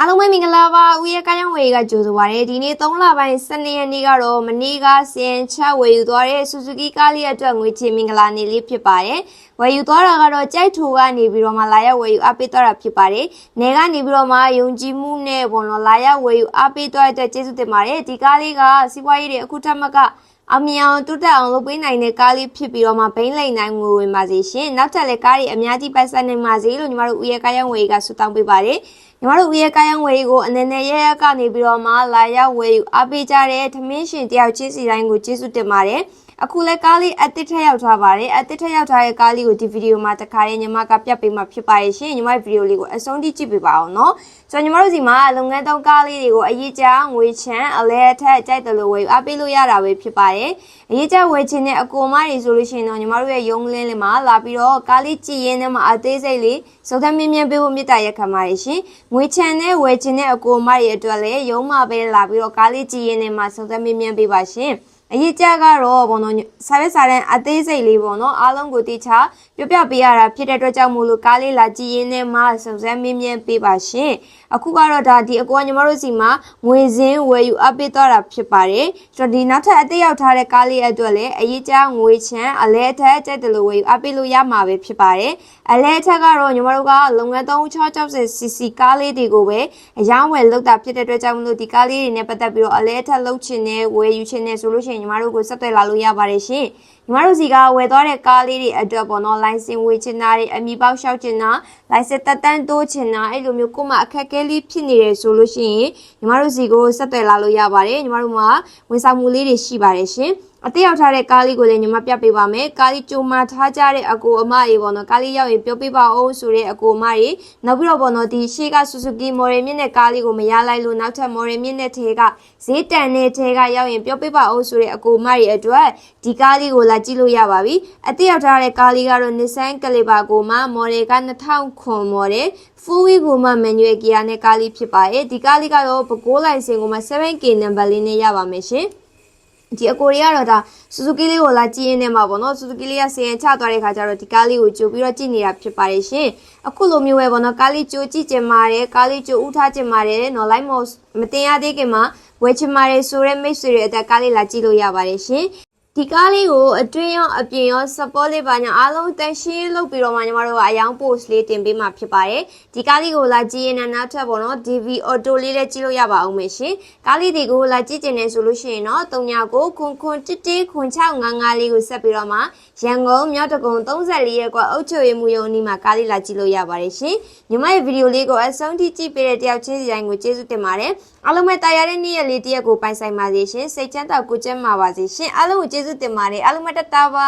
အားလုံးပဲမင်္ဂလာပါဦးရဲ့ကားရောင်းဝယ်ကကြိုဆိုပါရစေဒီနေ့3လပိုင်း12ရက်နေ့ကတော့မနေ့ကစင်ချဝယ်ယူသွားတဲ့ Suzuki ကားလေးအတွက်ငွေချေမင်္ဂလာနေ့လေးဖြစ်ပါတယ်ဝယ်ယူသွားတာကတော့ကြိုက်ထူကနေပြီးတော့မှလာရောက်ဝယ်ယူအားပေးသွားတာဖြစ်ပါတယ်နေကနေပြီးတော့မှယုံကြည်မှုနဲ့ဘောနော်လာရောက်ဝယ်ယူအားပေးသွားတဲ့ကျေးဇူးတင်ပါတယ်ဒီကားလေးကစီးပွားရေးတွေအခုထပ်မကအမြောင်တူတက်အောင်လုပ်ပေးနိုင်တဲ့ကားလေးဖြစ်ပြီးတော့မှဘိန်းလိန်နိုင်ငွေဝင်ပါစေရှင်နောက်ထပ်လည်းကားတွေအများကြီးပိုက်ဆိုင်နိုင်ပါစေလို့ညီမတို့ဦးရဲ့ကားရောင်းဝယ်ကဆုတောင်းပေးပါတယ်ညီမတို့ဦးရဲ့ကားရောင်းဝယ်ကိုအနေနဲ့ရကနေပြီးတော့မှလာရောက်ဝယ်ယူအားပေးကြတဲ့ထမင်းရှင်တယောက်ချင်းစီတိုင်းကိုကျေးဇူးတင်ပါတယ်အခုလဲကားလေးအသစ်ထက်ရောက်ထားပါတယ်အသစ်ထက်ရောက်ထားတဲ့ကားလေးကိုဒီဗီဒီယိုမှာတခါလေးညီမကပြတ်ပေးမှဖြစ်ပါရဲ့ရှင်ညီမရဲ့ဗီဒီယိုလေးကိုအဆုံးထိကြည့်ပေးပါအောင်နော်ဆိုတော့ညီမတို့စီမှာလုပ်ငန်းသုံးကားလေးတွေကိုအရေးကြီးငွေချမ်းအလဲထက်ကြိုက်တယ်လို့ဝယ်ယူအားပေးလို့ရတာပဲဖြစ်ပါရဲ့အရေးကြီးဝယ်ချင်တဲ့အကိုမတွေဆိုလို့ရှိရင်တော့ညီမတို့ရဲ့ရုံးလင်းလေးမှာလာပြီးတော့ကားလေးကြည့်ရင်းနဲ့မှအသေးစိတ်လေးစုံစမ်းမြင်မြန်ပေးဖို့မြစ်တာရက်ခံပါရဲ့ရှင်ငွေချမ်းနဲ့ဝယ်ချင်တဲ့အကိုမတွေအတွက်လည်းရုံးမှာပဲလာပြီးတော့ကားလေးကြည့်ရင်းနဲ့မှစုံစမ်းမြင်မြန်ပေးပါရှင်အရေးကြကတော့ဘောနော်စာရွက်စာတမ်းအသေးစိတ်လေးပေါ့နော်အားလုံးကိုတိကျပြပြပေးရတာဖြစ်တဲ့အတွက်ကြောင့်မို့လို့ကားလေးလာကြည့်ရင်းနဲ့မှစုံစမ်းမြင်မြန်ပေးပါရှင်အခုကတော့ဒါဒီအကွာညီမတို့စီမှာငွေစင်းဝယ်ယူအပ်ပေးသွားတာဖြစ်ပါတယ်ဆိုတော့ဒီနောက်ထပ်အသေးရောက်ထားတဲ့ကားလေးအတွက်လည်းအရေးကြငွေချမ်းအလဲထက်ကြိုက်တယ်လို့ဝယ်ယူအပ်ပေးလို့ရမှာပဲဖြစ်ပါတယ်အလဲထက်ကတော့ညီမတို့ကလုပ်ငန်း3660cc ကားလေးတွေကိုပဲအယောင်းဝယ်လုပ်တာဖြစ်တဲ့အတွက်ကြောင့်မို့လို့ဒီကားလေးတွေနဲ့ပတ်သက်ပြီးတော့အလဲထက်လုပ်ချင်တဲ့ဝယ်ယူချင်တဲ့ဆိုလို့ရှိရင်ညီမတို့ကိုဆက်သွယ်လာလို့ရပါတယ်ရှင်ညီမတို့စီကဝယ်သွားတဲ့ကားလေးတွေအတွက်ပေါ့နော်လိုင်စင်ဝယ်ချင်တာတွေအမီပေါက်လျှောက်ချင်တာလိုင်စင်တက်တန်းတိုးချင်တာအဲ့လိုမျိုးကိုမှအခက်အခဲလေးဖြစ်နေတယ်ဆိုလို့ရှိရင်ညီမတို့စီကိုဆက်သွယ်လာလို့ရပါတယ်ညီမတို့မှာဝန်ဆောင်မှုလေးတွေရှိပါတယ်ရှင်အသေးရောက်ထားတဲ့ကားလေးကိုလည်းညီမပြပေးပါမယ်ကားလေးကြိုမှာထားကြတဲ့အကိုအမတွေပေါ့နော်ကားလေးရောက်ရင်ပြောပေးပါအောင်ဆိုတဲ့အကိုအမတွေနောက်ပြီးတော့ပေါ့နော်ဒီရှေ့က Suzuki Model မြင့်တဲ့ကားလေးကိုမရလိုက်လို့နောက်ထပ် Model မြင့်တဲ့ထဲကဈေးတန်တဲ့ထဲကရောက်ရင်ပြောပေးပါအောင်ဆိုတဲ့အကိုအမတွေအတွက်ဒီကားလေးကိုလာကြည့်လို့ရပါပြီအသေးရောက်ထားတဲ့ကားလေးကတော့ Nissan Caliber ကိုမှ Model က2009 Model Full wheel ကိုမှ Manual Gear နဲ့ကားလေးဖြစ်ပါတယ်ဒီကားလေးကတော့ပဲခူးလိုင်စင်ကိုမှ 7K နံပါတ်လေးနဲ့ရပါမယ်ရှင်ဒီအကိုရီကတော့ဒါ Suzuki လေးကိုလာကြည့်ရင်းနဲ့မှာပေါ့နော် Suzuki လေးကစီရင်ချသွားတဲ့ခါကျတော့ဒီကားလေးကိုကြိုပြီးတော့ကြည့်နေတာဖြစ်ပါတယ်ရှင်အခုလိုမျိုးပဲပေါ့နော်ကားလေးကြိုကြည့်ကျင်ပါတယ်ကားလေးကြိုဥထားကျင်ပါတယ်နော် live mode မတင်ရသေးခင်မှာဝယ်ချင်ပါတယ်ဆိုတဲ့မိတ်ဆွေတွေအတက်ကားလေးလာကြည့်လို့ရပါတယ်ရှင်ဒီကားလေးကိုအတွင်းရောအပြင်ရော support လေးပါညာအားလုံးတန်ရှင်းလုပ်ပြီးတော့မှညီမတို့ကအယောင် post လေးတင်ပေးမှာဖြစ်ပါတယ်ဒီကားလေးကိုလာကြည့်ရင်နောက်ထပ်ပေါ့နော် DV auto လေးလည်းကြည့်လို့ရပါအောင်မယ်ရှင်ကားလေးတွေကိုလာကြည့်ကျင်နေဆိုလို့ရှိရင်တော့39ကိုခွန်1655လေးကိုဆက်ပြီးတော့မှရန်ကုန်မြောက်တကုံ34ရက်ကွာအုတ်ချုံရမှုယုံနီးမှာကားလေးလာကြည့်လို့ရပါတယ်ရှင်ညီမရဲ့ဗီဒီယိုလေးကိုအဆုံးထိကြည့်ပေးတဲ့တယောက်ချင်းစီတိုင်းကိုကျေးဇူးတင်ပါတယ်အားလုံးပဲတာယာတဲ့နေ့ရက်လေးတရက်ကိုပိုင်ဆိုင်ပါစေရှင်စိတ်ချမ်းသာကိုယ်ကျန်းမာပါစေရှင်အားလုံးကိုကျေးဇူးတင်ပါတယ်အားလုံးပဲတတ်တာပါ